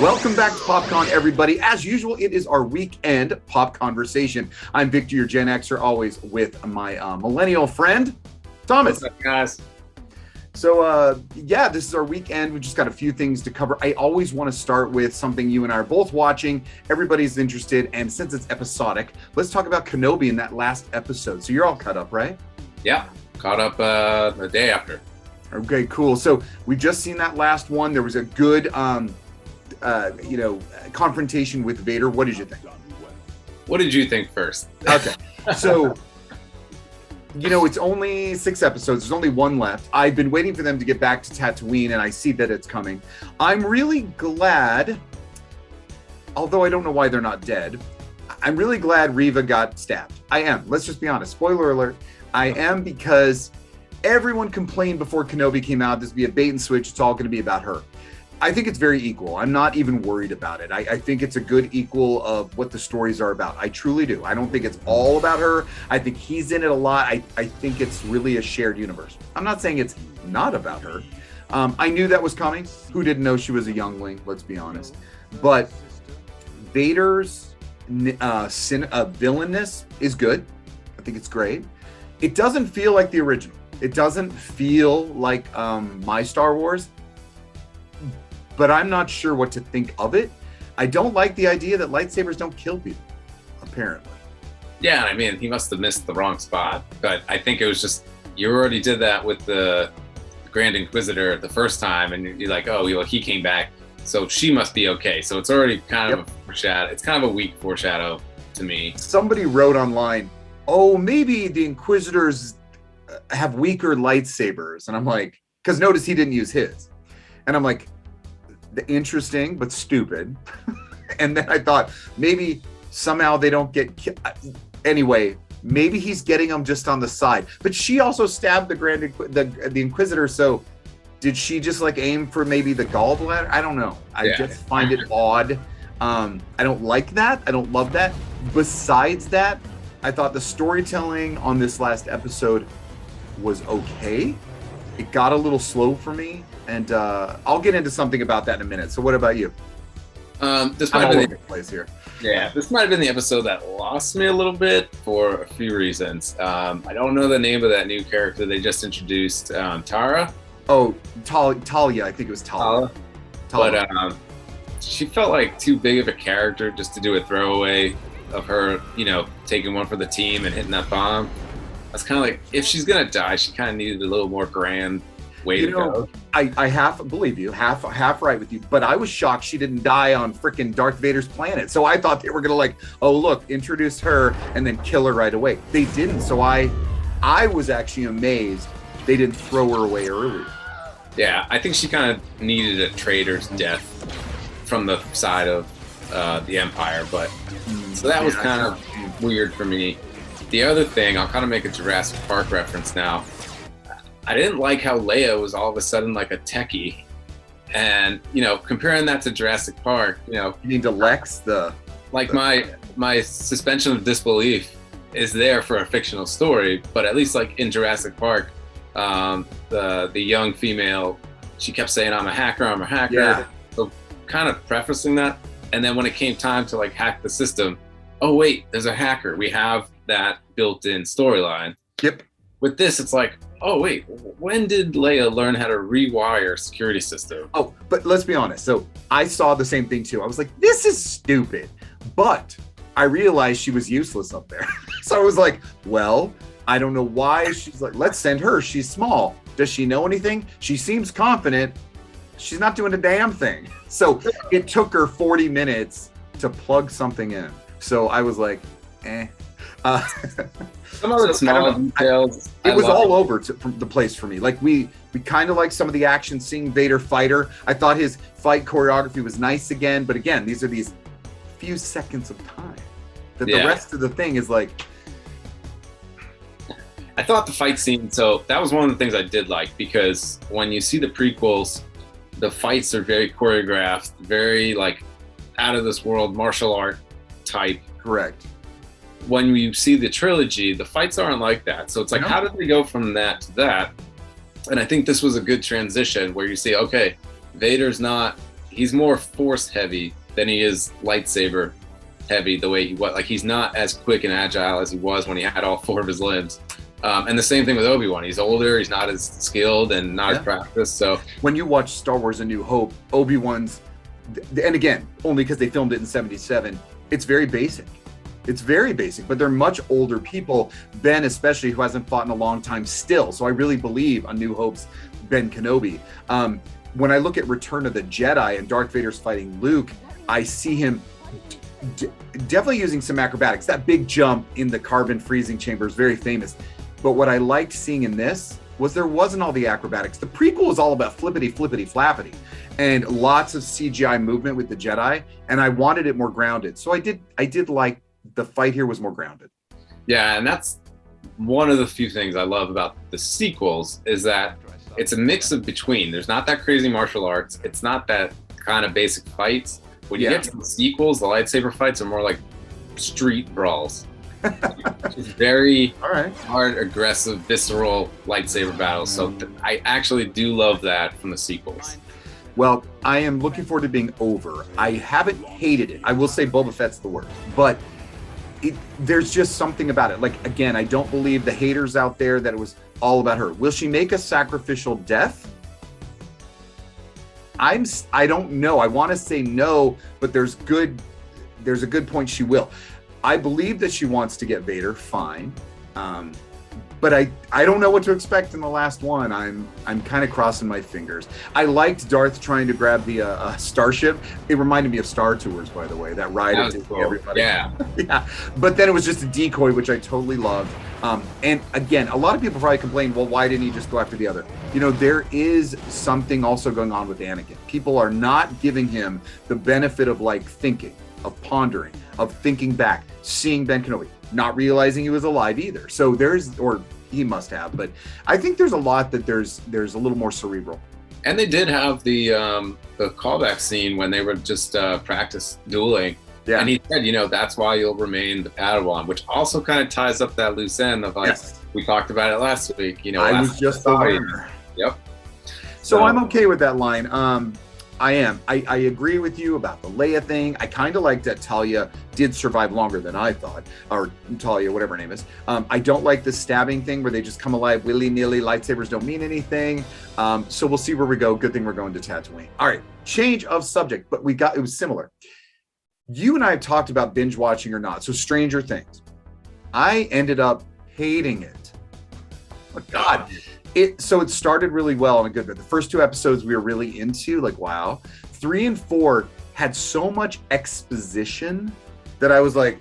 Welcome back to PopCon, everybody. As usual, it is our weekend pop conversation. I'm Victor, your Gen Xer, always with my millennial friend, Thomas. What's up, guys? So, yeah, this is our weekend. We just got a few things to cover. I always want to start with something you and I are both watching. Everybody's interested, and since it's episodic, let's talk about Kenobi in that last episode. So you're all caught up, right? Yeah, caught up the day after. Okay, cool. So we've just seen that last one. There was a good, confrontation with Vader. What did you think? What did you think first? Okay, so, it's only 6 episodes. There's only one left. I've been waiting for them to get back to Tatooine, and I see that it's coming. I'm really glad, although I don't know why they're not dead, I'm really glad Reva got stabbed. I am. Let's just be honest. Spoiler alert. I am, because everyone complained before Kenobi came out, this would be a bait and switch. It's all going to be about her. I think it's very equal. I'm not even worried about it. I think it's a good equal of what the stories are about. I truly do. I don't think it's all about her. I think he's in it a lot. I think it's really a shared universe. I'm not saying it's not about her. I knew that was coming. Who didn't know she was a youngling? Let's be honest. But Vader's villainous is good. I think it's great. It doesn't feel like the original. It doesn't feel like my Star Wars. But I'm not sure what to think of it. I don't like the idea that lightsabers don't kill people, apparently. Yeah, I mean, he must have missed the wrong spot. But I think it was just, you already did that with the Grand Inquisitor the first time, and you're like, oh, he came back, so she must be okay. So it's already kind of a foreshadow. It's kind of a weak foreshadow to me. Somebody wrote online, oh, maybe the Inquisitors have weaker lightsabers. And I'm like, because notice he didn't use his. And I'm like, interesting but stupid. And then I thought maybe somehow they don't get anyway, maybe he's getting them just on the side. But she also stabbed the Inquisitor, so did she just like aim for maybe the gallbladder? I don't know. I just find it odd. I don't like that. I don't love that. Besides that, I thought the storytelling on this last episode was okay. It got a little slow for me, and I'll get into something about that in a minute. So what about you? This might have been the place here. Yeah, this might have been the episode that lost me a little bit for a few reasons. I don't know the name of that new character they just introduced, Tara. Oh, Talia. I think it was Talia. But she felt like too big of a character just to do a throwaway of her, taking one for the team and hitting that bomb. That's kind of like, if she's gonna die, she kind of needed a little more grand way to go. I half believe you, half right with you, but I was shocked she didn't die on freaking Darth Vader's planet. So I thought they were gonna like, oh look, introduce her and then kill her right away. They didn't. So I was actually amazed they didn't throw her away earlier. Yeah, I think she kind of needed a traitor's death from the side of the Empire, but so that was kind of weird for me. The other thing, I'll kind of make a Jurassic Park reference now. I didn't like how Leia was all of a sudden like a techie. And, comparing that to Jurassic Park, You need to Lex my suspension of disbelief is there for a fictional story, but at least like in Jurassic Park, the young female, she kept saying, I'm a hacker. Yeah. So kind of prefacing that. And then when it came time to like hack the system, oh wait, there's a hacker. We have that built-in storyline. Yep. With this, it's like, oh wait, when did Leia learn how to rewire a security system? Oh, but let's be honest. So I saw the same thing too. I was like, this is stupid. But I realized she was useless up there. So I was like, well, I don't know why she's like, let's send her. She's small. Does she know anything? She seems confident. She's not doing a damn thing. So it took her 40 minutes to plug something in. So I was like, eh. Some of the small details. It was all over from the place for me. Like we kind of like some of the action, seeing Vader fight her. I thought his fight choreography was nice again, but again, these are these few seconds of time. That the rest of the thing is like. I thought the fight scene. So that was one of the things I did like, because when you see the prequels, the fights are very choreographed, very like out of this world martial art type. Correct. When you see the trilogy, the fights aren't like that. So it's like, how did they go from that to that? And I think this was a good transition where you see, okay, Vader's not he's more force heavy than he is lightsaber heavy. The way he was, like, he's not as quick and agile as he was when he had all 4 of his limbs. And the same thing with Obi-Wan. He's older, he's not as skilled and not as practiced. So when you watch Star Wars: A New Hope, Obi-Wan's, and again, only because they filmed it in '77, it's very basic. It's very basic, but they're much older people. Ben, especially, who hasn't fought in a long time still. So I really believe A New Hope's Ben Kenobi. When I look at Return of the Jedi and Darth Vader's fighting Luke, I see him definitely using some acrobatics. That big jump in the carbon freezing chamber is very famous. But what I liked seeing in this was there wasn't all the acrobatics. The prequel was all about flippity, flappity, and lots of CGI movement with the Jedi. And I wanted it more grounded. So I did like the fight here was more grounded. Yeah, and that's one of the few things I love about the sequels is that it's a mix of between. There's not that crazy martial arts. It's not that kind of basic fights. When you get to the sequels, the lightsaber fights are more like street brawls. It's very hard, aggressive, visceral lightsaber battles. So I actually do love that from the sequels. Well, I am looking forward to being over. I haven't hated it. I will say Boba Fett's the worst, but there's just something about it. Like, again, I don't believe the haters out there that it was all about her. Will she make a sacrificial death? I don't know. I want to say no, but there's a good point she will. I believe that she wants to get Vader, fine. But I don't know what to expect in the last one. I'm kind of crossing my fingers. I liked Darth trying to grab the starship. It reminded me of Star Tours, by the way, that ride of taking everybody. Yeah. Yeah. But then it was just a decoy, which I totally loved. And again, a lot of people probably complain, well, why didn't he just go after the other? You know, there is something also going on with Anakin. People are not giving him the benefit of like thinking, of pondering, of thinking back, seeing Ben Kenobi, not realizing he was alive either. So or he must have, but I think there's a lot that there's a little more cerebral. And they did have the callback scene when they were just practice dueling. Yeah. And he said, you know, that's why you'll remain the Padawan, which also kind of ties up that loose end of like, we talked about it last week, you know. I was just the learner. Yep. So I'm okay with that line. I am. I agree with you about the Leia thing. I kind of like that Talia did survive longer than I thought, or Talia, whatever her name is. I don't like the stabbing thing where they just come alive willy-nilly. Lightsabers don't mean anything. So we'll see where we go. Good thing we're going to Tatooine. All right, change of subject, but it was similar. You and I have talked about binge watching or not. So Stranger Things. I ended up hating it. Oh, God. So it started really well and a good bit. The first 2 episodes we were really into, like, wow. 3 and 4 had so much exposition that I was like,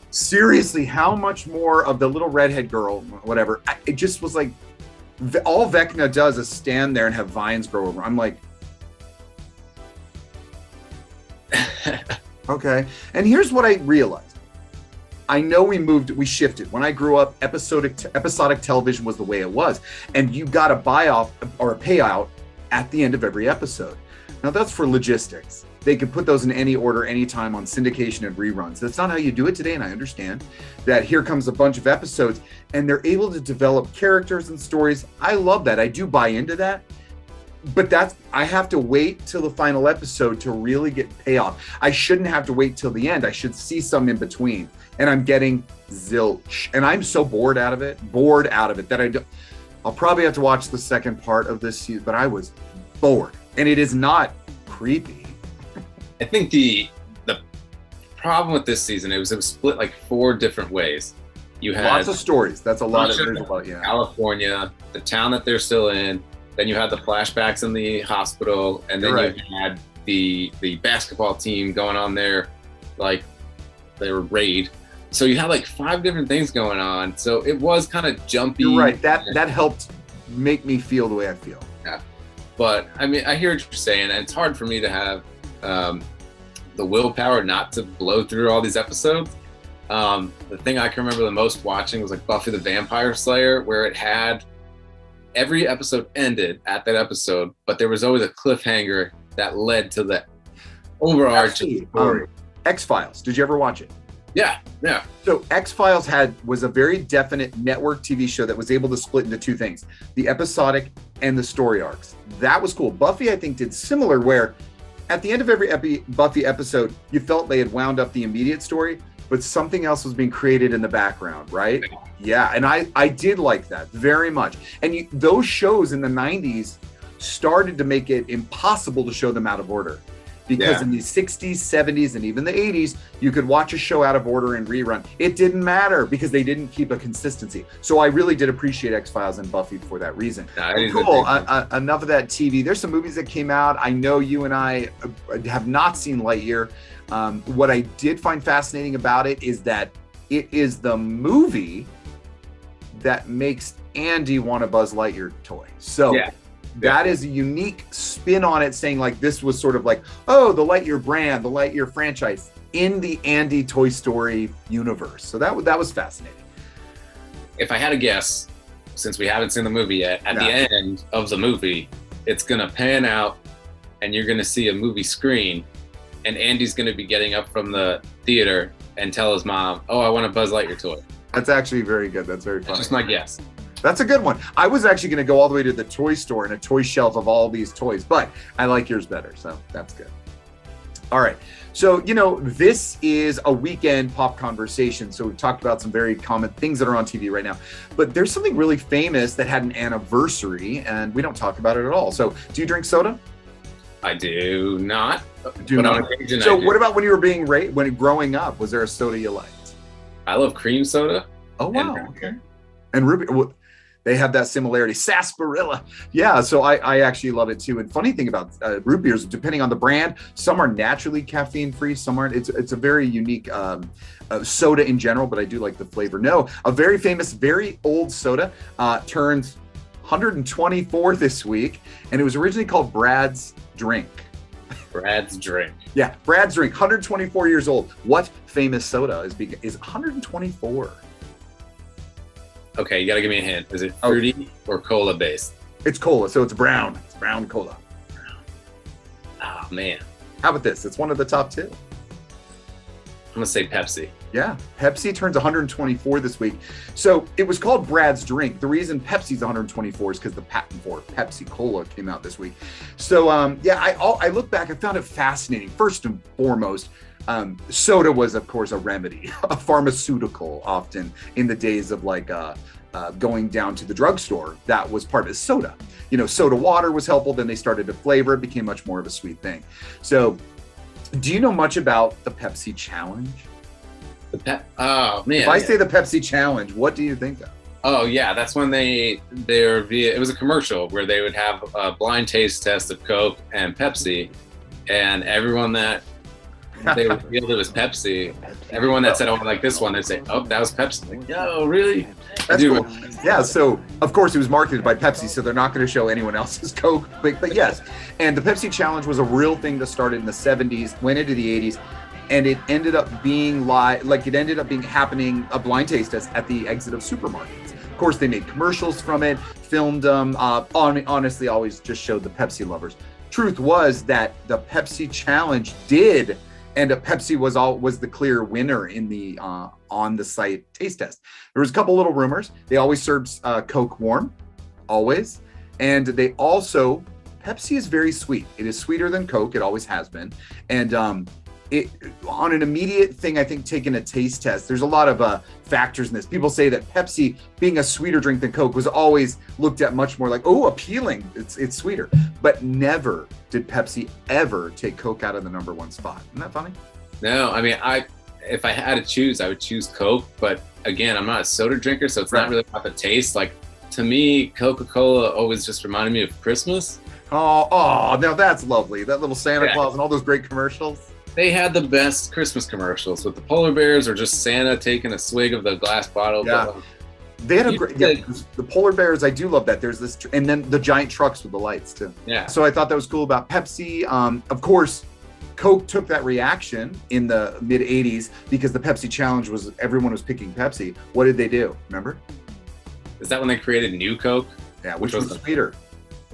seriously, how much more of the little redhead girl, whatever. It just was like, all Vecna does is stand there and have vines grow over. I'm like, okay. And here's what I realized. I know we shifted. When I grew up, episodic television was the way it was. And you got a buy-off or a payout at the end of every episode. Now that's for logistics. They could put those in any order, anytime on syndication and reruns. That's not how you do it today, and I understand that here comes a bunch of episodes, and they're able to develop characters and stories. I love that. I do buy into that. But I have to wait till the final episode to really get payoff. I shouldn't have to wait till the end. I should see some in between. And I'm getting zilch. And I'm so bored out of it that I'll probably have to watch the second part of this season, but I was bored. And it is not creepy. I think the problem with this season, it was split like 4 different ways. You had lots of stories. That's a lot of California, the town that they're still in. Then you had the flashbacks in the hospital, and then you had the basketball team going on there, like they were raid. So you had like 5 different things going on. So it was kind of jumpy. You're right. That helped make me feel the way I feel. Yeah. But I mean, I hear what you're saying, and it's hard for me to have the willpower not to blow through all these episodes. The thing I can remember the most watching was like Buffy the Vampire Slayer, where it had every episode ended at that episode, but there was always a cliffhanger that led to the overarching story. X-Files. Did you ever watch it? Yeah, yeah. So X-Files was a very definite network TV show that was able to split into two things, the episodic and the story arcs. That was cool. Buffy, I think, did similar, where at the end of every Buffy episode, you felt they had wound up the immediate story, but something else was being created in the background, right? Yeah, and I did like that very much. And those shows in the 90s started to make it impossible to show them out of order. Because in the 60s, 70s, and even the 80s, you could watch a show out of order and rerun. It didn't matter because they didn't keep a consistency. So I really did appreciate X-Files and Buffy for that reason. Cool. Enough of that TV. There's some movies that came out. I know you and I have not seen Lightyear. What I did find fascinating about it is that it is the movie that makes Andy want a Buzz Lightyear toy. So that is a unique spin on it, saying like this was sort of like, oh, the Lightyear brand, the Lightyear franchise in the Andy Toy Story universe. So that was fascinating. If I had a guess, since we haven't seen the movie yet, at the end of the movie, it's gonna pan out and you're gonna see a movie screen and Andy's gonna be getting up from the theater and tell his mom, oh, I want a Buzz Lightyear toy. That's actually very good. That's very funny. That's just my guess. That's a good one. I was actually going to go all the way to the toy store and a toy shelf of all these toys, but I like yours better. So that's good. All right. So, this is a weekend pop conversation. So we've talked about some very common things that are on TV right now, but there's something really famous that had an anniversary and we don't talk about it at all. So do you drink soda? I do not. So what about when you were when growing up, was there a soda you liked? I love cream soda. Oh, wow. Okay. And Ruby, they have that similarity. Sarsaparilla. Yeah, so I actually love it too. And funny thing about root beers, depending on the brand, some are naturally caffeine free, some aren't. It's a very unique soda in general, but I do like the flavor. No, a very famous, very old soda turns 124 this week, and it was originally called Brad's Drink. Brad's Drink. Yeah, Brad's Drink, 124 years old. What famous soda is 124? Okay, you got to give me a hint. Is it fruity or cola based? It's cola, so it's brown. It's brown cola. Oh, man. How about this? It's one of the top two. I'm going to say Pepsi. Yeah, Pepsi turns 124 this week. So it was called Brad's Drink. The reason Pepsi's 124 is because the patent for Pepsi Cola came out this week. So I look back, I found it fascinating. First and foremost, soda was, of course, a remedy, a pharmaceutical, often in the days of going down to the drugstore. That was part of soda. Soda water was helpful. Then they started to flavor. It became much more of a sweet thing. So do you know much about the Pepsi Challenge? Oh, man. If I say the Pepsi Challenge, what do you think of? Oh, yeah. That's when it was a commercial where they would have a blind taste test of Coke and Pepsi, and everyone that they revealed it was Pepsi. Everyone that said, oh, I like this one, they'd say, oh, that was Pepsi. Like, yo, really? That's cool. Yeah, so of course it was marketed by Pepsi, so they're not going to show anyone else's Coke. But yes, and the Pepsi Challenge was a real thing that started in the 70s, went into the 80s, and it ended up being happening, a blind taste test at the exit of supermarkets. Of course, they made commercials from it, filmed them. Honestly, always just showed the Pepsi lovers. Truth was that the Pepsi Challenge did end up, Pepsi was the clear winner in the on the site taste test. There was a couple little rumors. They always served Coke warm, always, and they also, Pepsi is very sweet. It is sweeter than Coke. It always has been, and it on an immediate thing, I think taking a taste test, there's a lot of factors in this. People say that Pepsi, being a sweeter drink than Coke, was always looked at much more like, oh, appealing. It's sweeter. But never did Pepsi ever take Coke out of the number one spot. Isn't that funny? No, I mean, if I had to choose, I would choose Coke. But again, I'm not a soda drinker, so it's not really about the taste. Like, to me, Coca-Cola always just reminded me of Christmas. Oh, now that's lovely. That little Santa Claus and all those great commercials. They had the best Christmas commercials with the polar bears or just Santa taking a swig of the glass bottle. Yeah. They had the polar bears. I do love that. There's this, and then the giant trucks with the lights too. Yeah. So I thought that was cool about Pepsi. Of course, Coke took that reaction in the mid 80s because the Pepsi Challenge everyone was picking Pepsi. What did they do? Remember? Is that when they created New Coke? Yeah, which was sweeter.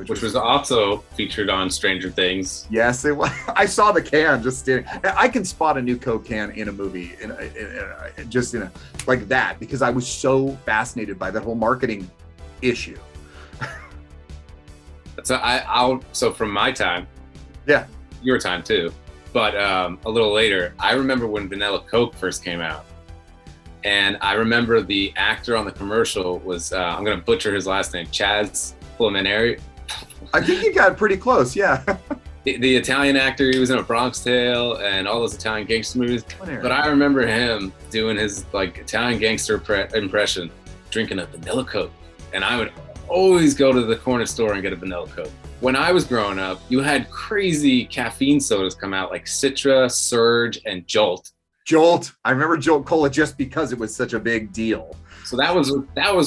which was also featured on Stranger Things. Yes, it was. I saw the can just standing. I can spot a new Coke can in a movie, just like that, because I was so fascinated by that whole marketing issue. So from my time, yeah, your time too, but a little later, I remember when Vanilla Coke first came out. And I remember the actor on the commercial was, I'm going to butcher his last name, Chaz Flamineri. I think you got pretty close, yeah. the Italian actor, he was in A Bronx Tale and all those Italian gangster movies. But I remember him doing his like Italian gangster impression, drinking a Vanilla Coke. And I would always go to the corner store and get a Vanilla Coke. When I was growing up, you had crazy caffeine sodas come out like Citra, Surge, and Jolt. Jolt. I remember Jolt Cola just because it was such a big deal. So that was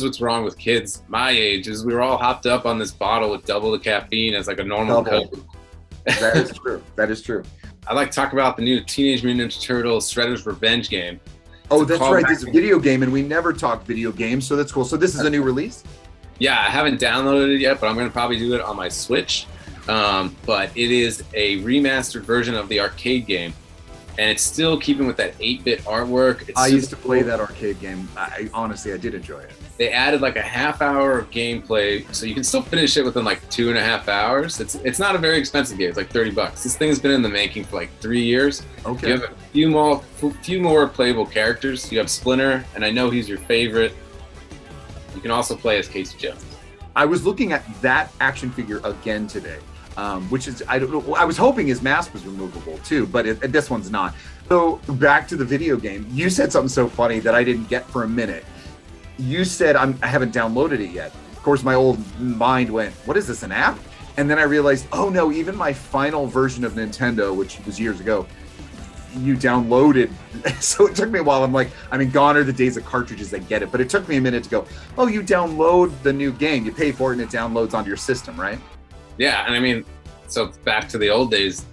what's wrong with kids my age, is we were all hopped up on this bottle with double the caffeine as like a normal Coke. That is true. That is true. I'd like to talk about the new Teenage Mutant Ninja Turtles Shredder's Revenge game. Oh, that's right. This is a video game, and we never talked video games, so that's cool. So this is a new release? Yeah, I haven't downloaded it yet, but I'm going to probably do it on my Switch. But it is a remastered version of the arcade game. And it's still keeping with that 8-bit artwork. I used to play that arcade game. Honestly, I did enjoy it. They added like a half hour of gameplay, so you can still finish it within like 2.5 hours. It's not a very expensive game. It's like $30. This thing has been in the making for like 3 years. Okay. You have a few more playable characters. You have Splinter, and I know he's your favorite. You can also play as Casey Jones. I was looking at that action figure again today. Which is, I don't know, I was hoping his mask was removable too, but this one's not. So back to the video game, you said something so funny that I didn't get for a minute. You said, I haven't downloaded it yet. Of course, my old mind went, what is this, an app? And then I realized, oh no, even my final version of Nintendo, which was years ago, you downloaded. So it took me a while. I'm like, gone are the days of cartridges that get it. But it took me a minute to go, oh, you download the new game, you pay for it and it downloads onto your system, right? Yeah, and so back to the old days,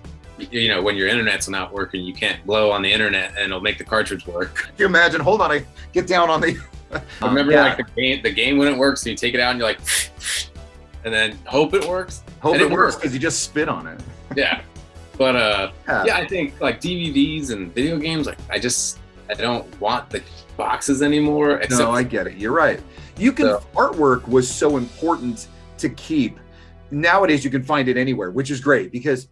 when your internet's not working, you can't blow on the internet and it'll make the cartridge work. Can you imagine? Hold on, I get down on the... Remember, like the game wouldn't work, so you take it out and you're like, and then hope it works. Hope it works because you just spit on it. Yeah, but I think like DVDs and video games, like I don't want the boxes anymore. No, I get it. You're right. Artwork was so important to keep. Nowadays you can find it anywhere, which is great because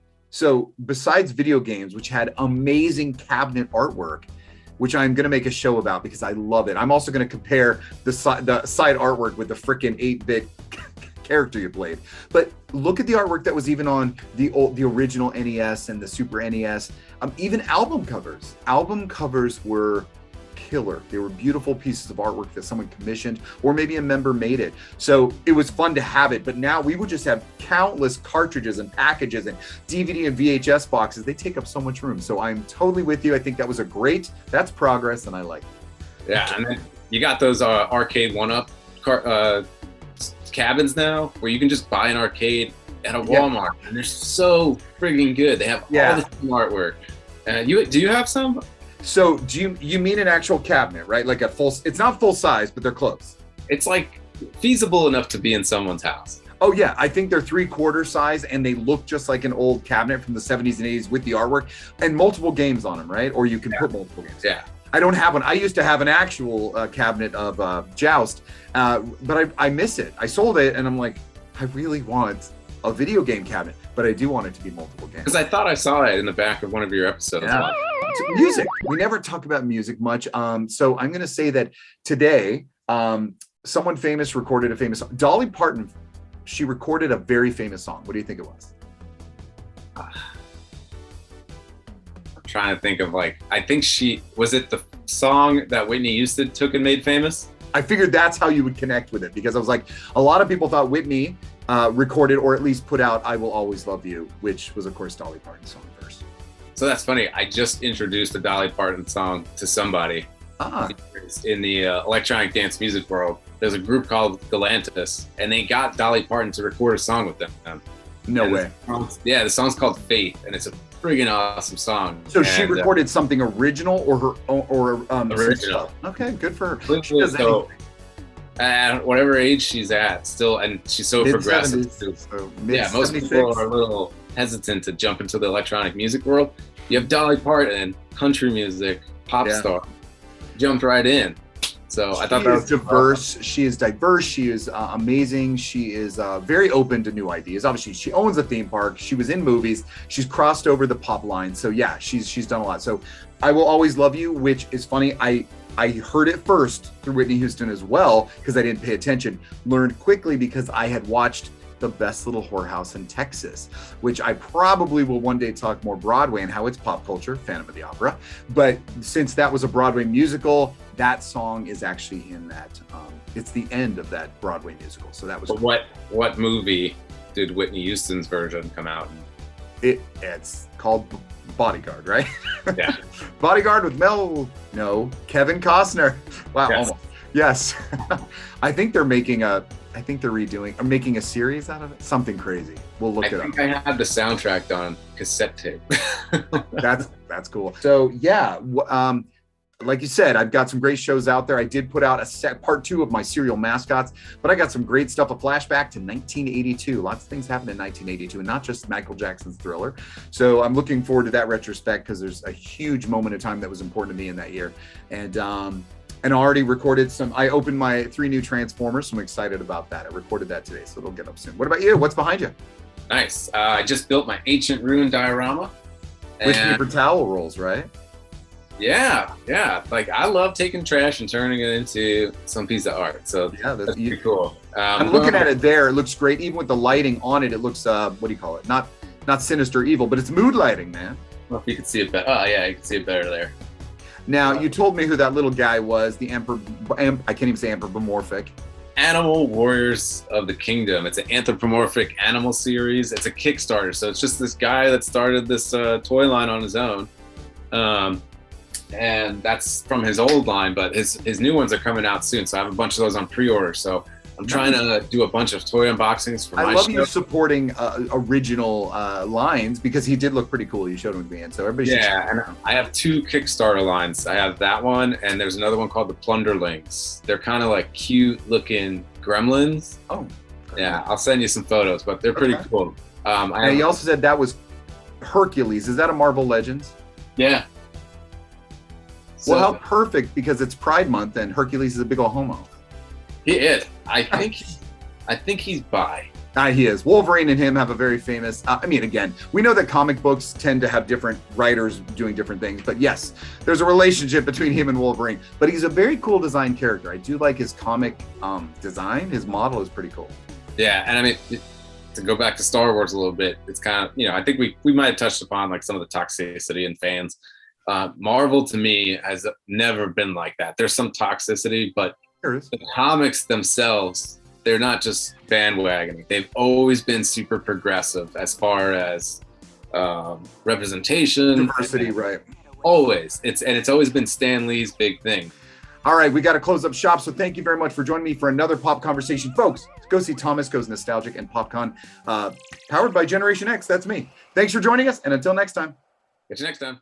besides video games, which had amazing cabinet artwork, which I'm going to make a show about because I love it. I'm also going to compare the side artwork with the frickin' 8-bit character you played. But look at the artwork that was even on the original NES and the Super NES. Even album covers. Album covers were killer. They were beautiful pieces of artwork that someone commissioned, or maybe a member made it. So it was fun to have it, but now we would just have countless cartridges and packages and DVD and VHS boxes. They take up so much room. So I'm totally with you. I think that was that's progress, and I like it. Yeah, and then you got those arcade one-up cabins now, where you can just buy an arcade at a Walmart, and they're so friggin' good. They have all the same artwork. Do you have some? So do you mean an actual cabinet, right? Like it's not full size, but they're close. It's like feasible enough to be in someone's house. Oh yeah, I think they're 3/4 size and they look just like an old cabinet from the 70s and 80s with the artwork and multiple games on them, right? Or you can put multiple games. Yeah. I don't have one. I used to have an actual cabinet of Joust, but I miss it. I sold it and I'm like, I really want a video game cabinet, but I do want it to be multiple games. Because I thought I saw it in the back of one of your episodes. Yeah. Music. We never talk about music much. So I'm going to say that today, someone famous recorded a famous song. Dolly Parton, she recorded a very famous song. What do you think it was? I'm trying to think of I think was it the song that Whitney Houston took and made famous? I figured that's how you would connect with it because I was like, a lot of people thought Whitney recorded or at least put out I Will Always Love You, which was of course Dolly Parton's song first. So that's funny. I just introduced a Dolly Parton song to somebody in the electronic dance music world. There's a group called Galantis, and they got Dolly Parton to record a song with them. No way. The song's called Faith, and it's a friggin' awesome song. So she recorded something original or her original? Original. Okay, good for her. She does anything. At whatever age she's at, still, and she's so progressive. Mid-70s, so Yeah, most people are a little hesitant to jump into the electronic music world. You have Dolly Parton, country music, pop star, jumped right in. So I thought that was diverse. She is diverse. She is amazing. She is very open to new ideas. Obviously, she owns a theme park. She was in movies. She's crossed over the pop line. So yeah, she's done a lot. So I Will Always Love You, which is funny. I heard it first through Whitney Houston as well because I didn't pay attention. Learned quickly because I had watched The Best Little Whorehouse in Texas, which I probably will one day talk more Broadway and how it's pop culture, Phantom of the Opera. But since that was a Broadway musical, that song is actually in that. It's the end of that Broadway musical. So that was. But what movie did Whitney Houston's version come out in? It's called Bodyguard, right? Yeah. Bodyguard with Kevin Costner. Wow, Yes. almost. Yes. I think they're making making a series out of it. Something crazy. We'll look it up. I think I had the soundtrack on cassette tape. That's cool. So yeah, like you said, I've got some great shows out there. I did put out part 2 of my serial mascots, but I got some great stuff, a flashback to 1982. Lots of things happened in 1982, and not just Michael Jackson's Thriller. So I'm looking forward to that retrospect because there's a huge moment in time that was important to me in that year. And I already recorded I opened my 3 new Transformers, so I'm excited about that. I recorded that today, so it'll get up soon. What about you? What's behind you? Nice. I just built my Ancient Ruin diorama. With paper towel rolls, right? Yeah. Like I love taking trash and turning it into some piece of art. So yeah, that's pretty cool. I'm looking at it there. It looks great. Even with the lighting on it, it looks, what do you call it? Not sinister evil, but it's mood lighting, man. Well, if you can see it better. Oh yeah, you can see it better there. Now, you told me who that little guy was, the I can't even say anthropomorphic. Animal Warriors of the Kingdom. It's an anthropomorphic animal series. It's a Kickstarter. So it's just this guy that started this toy line on his own. And that's from his old line, but his new ones are coming out soon. So I have a bunch of those on pre-order. So I'm trying to do a bunch of toy unboxings for my show. I love you supporting original lines because he did look pretty cool. You showed him to me, and so everybody. Yeah, and I have 2 Kickstarter lines. I have that one, and there's another one called the Plunderlings. They're kind of like cute-looking gremlins. Oh. Yeah, I'll send you some photos, but they're pretty cool. Now, you also said that was Hercules. Is that a Marvel Legends? Yeah. Well, how perfect, because it's Pride Month and Hercules is a big old homo. He is. I think he's bi. He is. Wolverine and him have a very famous, again, we know that comic books tend to have different writers doing different things, but yes, there's a relationship between him and Wolverine. But he's a very cool design character. I do like his comic design. His model is pretty cool. Yeah, and to go back to Star Wars a little bit, it's kind of, I think we might have touched upon like some of the toxicity in fans. Marvel to me has never been like that. There's some toxicity, but the comics themselves, they're not just bandwagoning. They've always been super progressive as far as representation, diversity, right? Always. It's always been Stan Lee's big thing. All right, we got to close up shop. So thank you very much for joining me for another pop conversation, folks. Go see Thomas Goes Nostalgic and PopCon, powered by Generation X. That's me. Thanks for joining us, and until next time. Catch you next time.